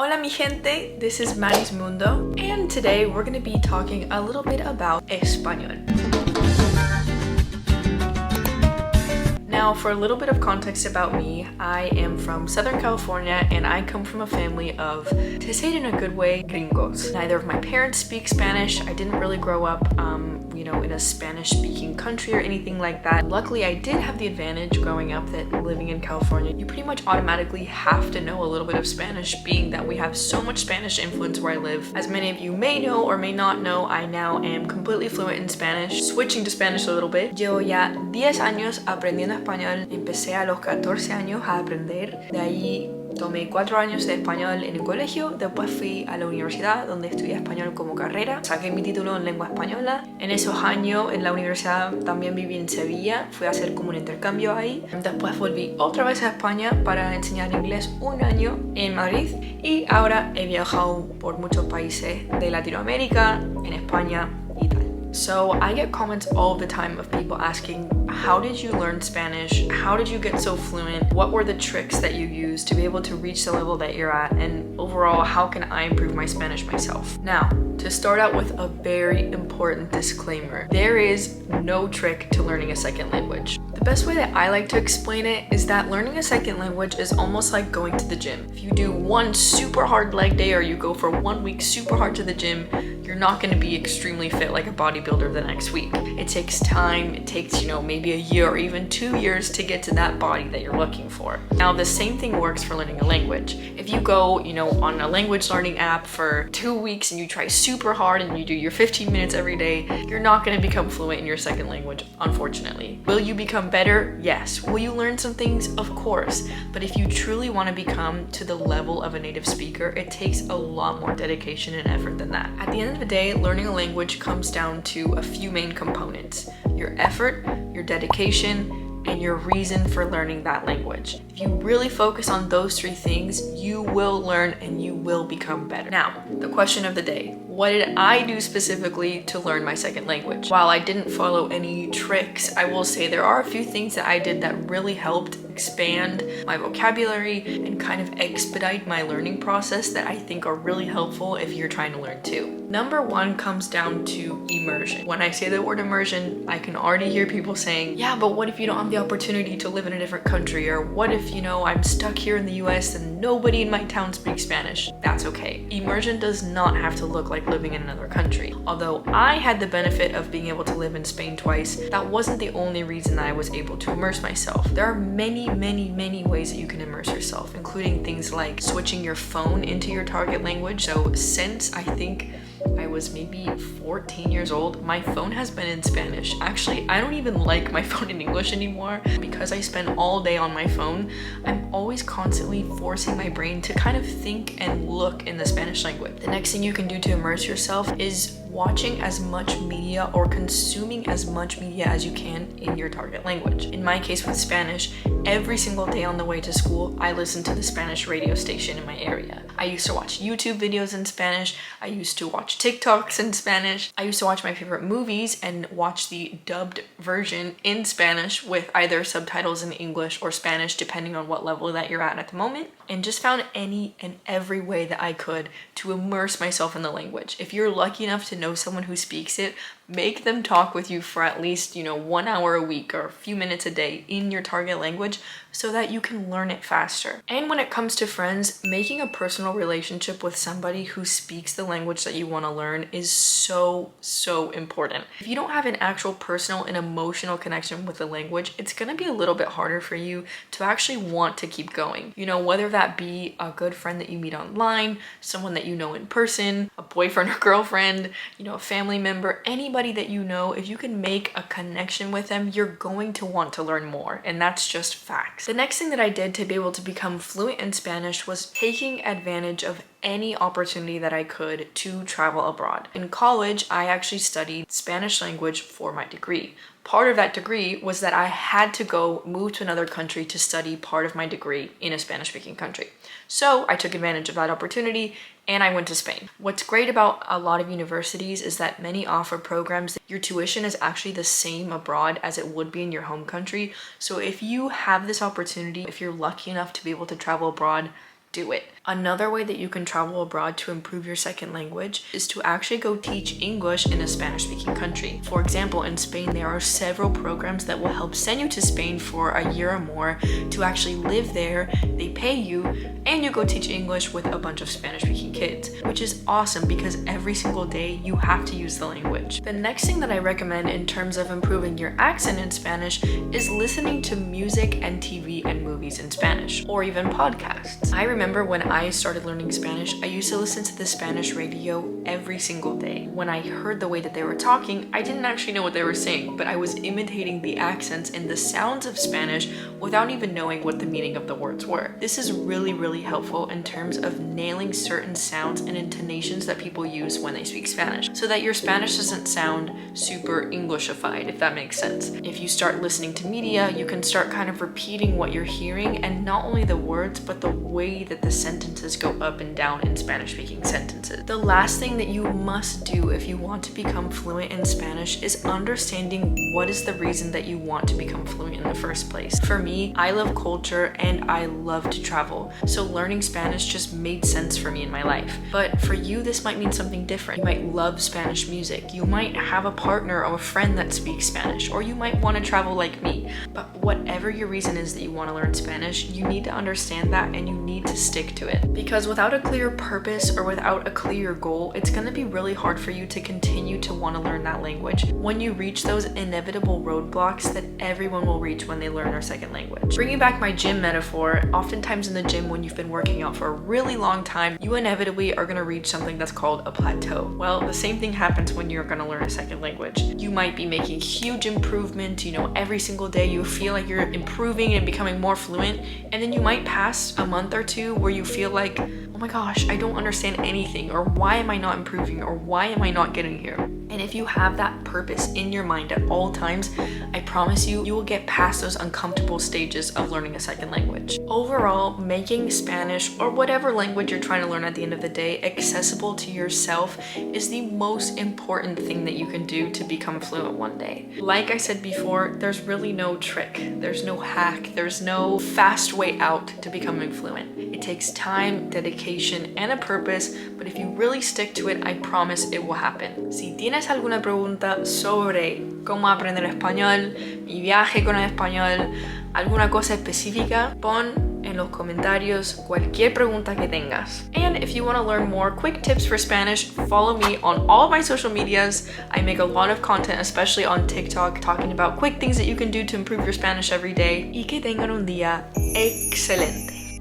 Hola mi gente, this is Maddie's Mundo, and today we're going to be talking a little bit about español. Now, for a little bit of context about me, I am from Southern California and I come from a family of, to say it in a good way, gringos. Neither of my parents speak Spanish. I didn't really grow up, in a Spanish-speaking country or anything like that. Luckily, I did have the advantage growing up that living in California, you pretty much automatically have to know a little bit of Spanish, being that we have so much Spanish influence where I live. As many of you may know or may not know, I now am completely fluent in Spanish. Switching to Spanish a little bit. Llevo ya 10 años aprendiendo español. Empecé a los 14 años a aprender. De ahí tomé 4 años de español en el colegio, después fui a la universidad donde estudié español como carrera, saqué mi título en lengua española. En esos años en la universidad también viví en Sevilla, fui a hacer como un intercambio ahí. Después volví otra vez a España para enseñar inglés un año en Madrid y ahora he viajado por muchos países de Latinoamérica, en España y tal. So I get comments all the time of people asking, how did you learn Spanish? How did you get so fluent? What were the tricks that you used to be able to reach the level that you're at? And overall, how can I improve my Spanish myself? Now, to start out with a very important disclaimer, there is no trick to learning a second language. The best way that I like to explain it is that learning a second language is almost like going to the gym. If you do one super hard leg day or you go for 1 week super hard to the gym, you're not going to be extremely fit like a bodybuilder the next week. It takes time, it takes, maybe a year or even 2 years to get to that body that you're looking for. Now, the same thing works for learning a language. If you go, on a language learning app for 2 weeks and you try super hard and you do your 15 minutes every day, you're not going to become fluent in your second language, unfortunately. Will you become better? Yes. Will you learn some things? Of course. But if you truly want to become to the level of a native speaker, it takes a lot more dedication and effort than that. At the end of the day, learning a language comes down to a few main components: your effort, your dedication, and your reason for learning that language. If you really focus on those 3 things, you will learn and you will become better. Now, the question of the day: what did I do specifically to learn my second language? While I didn't follow any tricks, I will say there are a few things that I did that really helped expand my vocabulary and kind of expedite my learning process that I think are really helpful if you're trying to learn too. Number 1 comes down to immersion. When I say the word immersion, I can already hear people saying, yeah, but what if you don't have the opportunity to live in a different country? Or what if, I'm stuck here in the US and nobody in my town speaks Spanish? That's okay. Immersion does not have to look like living in another country. Although I had the benefit of being able to live in Spain twice, that wasn't the only reason that I was able to immerse myself. There are many ways that you can immerse yourself, including things like switching your phone into your target language. So since I think I was maybe 14 years old, my phone has been in Spanish. Actually, I don't even like my phone in English anymore because I spend all day on my phone. I'm always constantly forcing my brain to kind of think and look in the Spanish language. The next thing you can do to immerse yourself is watching as much media or consuming as much media as you can in your target language. In my case with Spanish, every single day on the way to school, I listened to the Spanish radio station in my area. I used to watch YouTube videos in Spanish. I used to watch TikToks in Spanish. I used to watch my favorite movies and watch the dubbed version in Spanish with either subtitles in English or Spanish, depending on what level that you're at the moment, and just found any and every way that I could to immerse myself in the language. If you're lucky enough to know someone who speaks it, make them talk with you for at least, 1 hour a week or a few minutes a day in your target language so that you can learn it faster. And when it comes to friends, making a personal relationship with somebody who speaks the language that you want to learn is so important. If you don't have an actual personal and emotional connection with the language, it's going to be a little bit harder for you to actually want to keep going. Whether that be a good friend that you meet online, someone that you know in person, a boyfriend or girlfriend, a family member, anybody that if you can make a connection with them, you're going to want to learn more, and that's just facts. The next thing that I did to be able to become fluent in Spanish was taking advantage of any opportunity that I could to travel abroad. In college, I actually studied Spanish language for my degree. Part of that degree was that I had to move to another country to study part of my degree in a Spanish-speaking country. So I took advantage of that opportunity and I went to Spain. What's great about a lot of universities is that many offer programs that your tuition is actually the same abroad as it would be in your home country. So if you have this opportunity, if you're lucky enough to be able to travel abroad, do it. Another way that you can travel abroad to improve your second language is to actually go teach English in a Spanish-speaking country. For example, in Spain, there are several programs that will help send you to Spain for a year or more to actually live there. They pay you, and you go teach English with a bunch of Spanish-speaking kids, which is awesome because every single day you have to use the language. The next thing that I recommend in terms of improving your accent in Spanish is listening to music and TV and movies in Spanish, or even podcasts. I remember when I started learning Spanish, I used to listen to the Spanish radio every single day. When I heard the way that they were talking, I didn't actually know what they were saying, but I was imitating the accents and the sounds of Spanish without even knowing what the meaning of the words were. This is really, really helpful in terms of nailing certain sounds and intonations that people use when they speak Spanish, so that your Spanish doesn't sound super Englishified, if that makes sense. If you start listening to media, you can start kind of repeating what you're hearing, and not only the words, but the way that the sentences go up and down in Spanish-speaking sentences. The last thing that you must do if you want to become fluent in Spanish is understanding what is the reason that you want to become fluent in the first place. For me, I love culture and I love to travel, so learning Spanish just made sense for me in my life. But for you, this might mean something different. You might love Spanish music, you might have a partner or a friend that speaks Spanish, or you might want to travel like me. But whatever your reason is that you want to learn Spanish, you need to understand that and you need to stick to it. Because without a clear purpose or without a clear goal, it's going to be really hard for you to continue to want to learn that language when you reach those inevitable roadblocks that everyone will reach when they learn their second language. Bringing back my gym metaphor, oftentimes in the gym when you've been working out for a really long time, you inevitably are going to reach something that's called a plateau. Well, the same thing happens when you're going to learn a second language. You might be making huge improvement, every single day you feel like you're improving and becoming more fluent, and then you might pass a month or two where you feel like, oh my gosh, I don't understand anything, or why am I not improving, or why am I not getting here? And if you have that purpose in your mind at all times, I promise you, you will get past those uncomfortable stages of learning a second language. Overall, making Spanish, or whatever language you're trying to learn at the end of the day, accessible to yourself is the most important thing that you can do to become fluent one day. Like I said before, there's really no trick, there's no hack, there's no fast way out to becoming fluent. It takes time, dedication, and a purpose, but if you really stick to it, I promise it will happen. Si tienes alguna pregunta sobre cómo aprender español, mi viaje con el español, alguna cosa específica, pon en los comentarios cualquier pregunta que tengas. And if you want to learn more quick tips for Spanish, follow me on all of my social medias. I make a lot of content, especially on TikTok, talking about quick things that you can do to improve your Spanish every day. Y que tengan un día excelente.